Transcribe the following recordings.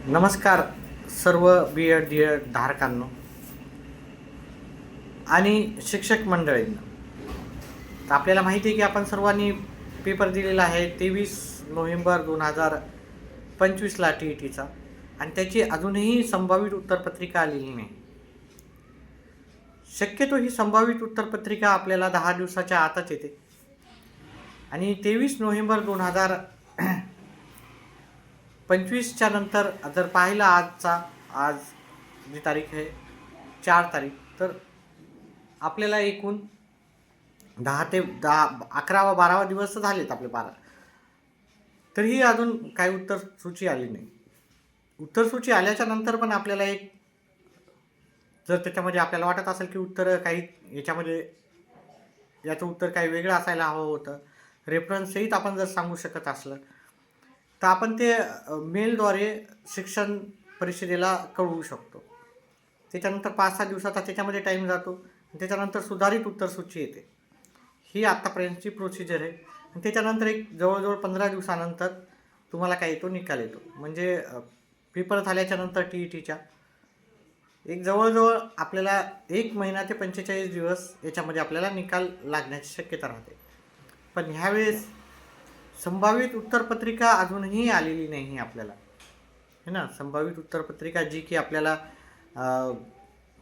नमस्कार सर्व B Ed धारकांनो आणि शिक्षक मंडळींनो. तर आपल्याला माहिती आहे की आपण सर्वांनी पेपर दिलेला आहे 23 नोव्हेंबर 2025ला TETचा, आणि त्याची अजूनही संभावित उत्तरपत्रिका आलेली नाही. शक्यतो ही संभावित उत्तरपत्रिका आपल्याला 10 दिवसाच्या आतच येते. आणि 23 नोव्हेंबर 2025च्या नंतर जर पाहिलं आज जी तारीख आहे 4 तारीख, तर आपल्याला एकूण 10 ते 11 व 12 दिवस झालेत आपले 12. तरीही अजून काही उत्तरसूची आली नाही. उत्तरसूची आल्याच्या नंतर पण आपल्याला एक, जर त्याच्यामध्ये आपल्याला वाटत असेल की उत्तर काही याच्यामध्ये याचं उत्तर काही वेगळं असायला हवं होतं, रेफरन्स सहित आपण जर सांगू शकत असलं, तर आपण ते मेलद्वारे शिक्षण परिषदेला कळवू शकतो. त्याच्यानंतर 5-6 दिवसाचा त्याच्यामध्ये टाईम जातो. त्याच्यानंतर सुधारित उत्तरसूची येते. ही आत्तापर्यंतची प्रोसिजर आहे. आणि त्याच्यानंतर एक जवळजवळ 15 दिवसानंतर तुम्हाला काय येतो, निकाल येतो. म्हणजे पेपर झाल्याच्यानंतर TETच्या एक जवळजवळ आपल्याला 1 महिना ते 45 दिवस याच्यामध्ये आपल्याला निकाल लागण्याची शक्यता राहते. पण ह्यावेळेस संभावित उत्तरपत्रिका अजूनही आलेली नाही आपल्याला, है ना. संभावित उत्तरपत्रिका जी की आपल्याला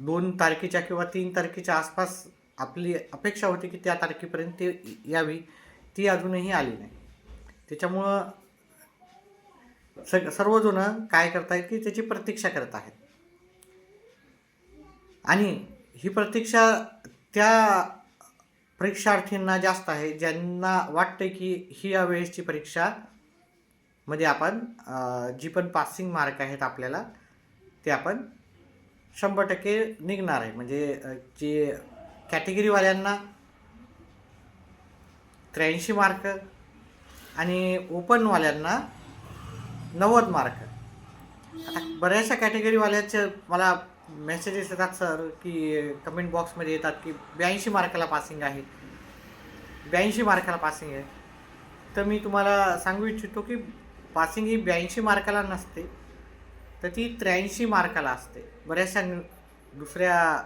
2 तारखेच्या किंवा 3 तारखेच्या आसपास आपली अपेक्षा होती की त्या तारखेपर्यंत यावी, ती अजूनही आली नाही. त्याच्यामुळं सर्वजण काय करतायत की त्याची प्रतीक्षा करत आहेत. आणि ही प्रतीक्षा त्या परीक्षार्थींना जास्त आहे ज्यांना वाटतं की ही यावेळेसची परीक्षा मध्ये आपण जी पण पासिंग मार्क आहेत आपल्याला ते आपण 100% निघणार आहे. म्हणजे जे कॅटेगरीवाल्यांना 83 मार्क आणि ओपनवाल्यांना 90 मार्क. आता बऱ्याचशा कॅटेगरीवाल्याचे मला मेसेजेस येतात सर, की कमेंट बॉक्समध्ये येतात की 82 मार्काला पासिंग आहे, 82 मार्काला पासिंग आहे. तर मी तुम्हाला सांगू इच्छितो की पासिंग ही 82 मार्काला नसते, तर ती 83 मार्काला असते. बऱ्याचशा दुसऱ्या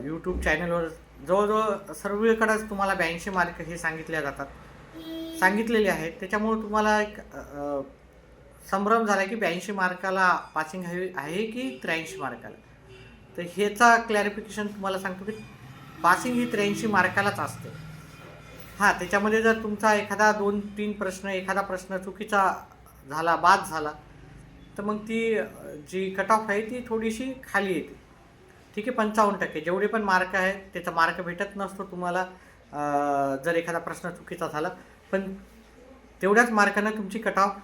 यूट्यूब चॅनलवर जवळजवळ सर्वीकडेच तुम्हाला 82 मार्क हे सांगितलेले आहेत. त्याच्यामुळे तुम्हाला एक संभ्रम झाला की 82 मार्काला पासिंग आहे की 83 मार्काला. तर ह्याचा क्लॅरिफिकेशन तुम्हाला सांगतो की पासिंग ही 83 मार्कालाच असते. हां, त्याच्यामध्ये जर तुमचा एखादा 2-3 प्रश्न, एखादा प्रश्न चुकीचा झाला, बाद झाला, तर मग ती जी कट ऑफ आहे ती थोडीशी खाली येते. ठीक आहे, 55% जेवढे पण मार्क आहेत त्याचा मार्क भेटत नसतो तुम्हाला जर एखादा प्रश्न चुकीचा झाला, पण तेवढ्याच मार्कानं तुमची कट ऑफ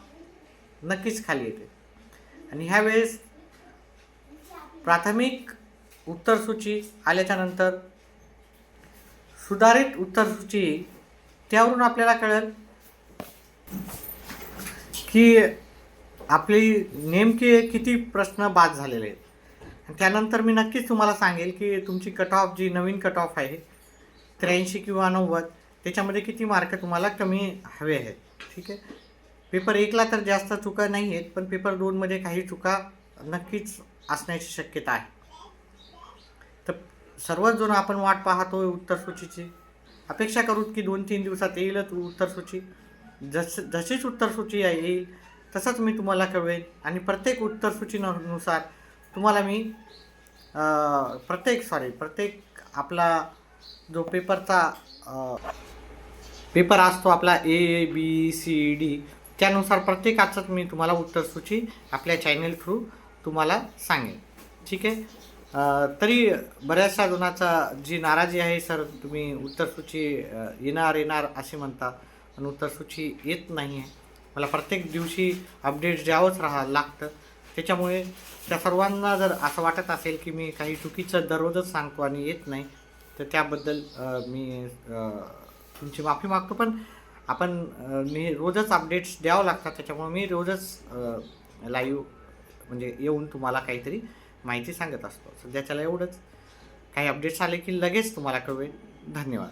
नक्कीच खाली येते. आणि ह्यावेळेस प्राथमिक उत्तरसूची आल्याच्यानंतर सुधारित उत्तरसूची, त्यावरून आपल्याला कळेल की आपली नेमके किती प्रश्न बाद झालेले आहेत. त्यानंतर मी नक्कीच तुम्हाला सांगेल की तुमची कट ऑफ, जी नवीन कट ऑफ आहे 83 किंवा 90, त्याच्यामध्ये किती मार्क तुम्हाला कमी हवे आहेत. ठीक आहे. पेपर 1ला तर जास्त चुका नाही आहेत, पण पेपर 2मध्ये काही चुका नक्कीच असण्याची शक्यता आहे. तर सर्वच जण आपण वाट पाहतो उत्तरसूचीची. अपेक्षा करू की 2-3 दिवसात येईलच उत्तरसूची. जशीच उत्तरसूची येईल तसंच मी तुम्हाला कळवेन. आणि प्रत्येक उत्तरसूचीनुसार तुम्हाला मी प्रत्येक आपला जो पेपर असतो आपला ABCD, त्यानुसार प्रत्येकाचंच मी तुम्हाला उत्तरसूची आपल्या चॅनल थ्रू तुम्हाला सांगेन. ठीक आहे. तरी बऱ्याचशा जणांचा जी नाराजी आहे, सर तुम्ही उत्तरसूची येणार असे म्हणता, पण उत्तरसूची येत नाही आहे. मला प्रत्येक दिवशी अपडेट्स द्यावंच लागतं. त्याच्यामुळे त्या सर्वांना जर असं वाटत असेल की मी काही चुकीचं दररोजच सांगतो आणि येत नाही, तर त्याबद्दल मी तुमची माफी मागतो. पण मी रोजच अपडेट्स द्यावं लागतात, त्याच्यामुळे मी रोजच लाईव्ह म्हणजे येऊन तुम्हाला काहीतरी माहिती सांगत असतो. सध्याच्याला एवढंच. काही अपडेट्स आले की लगेच तुम्हाला कळवेल. धन्यवाद.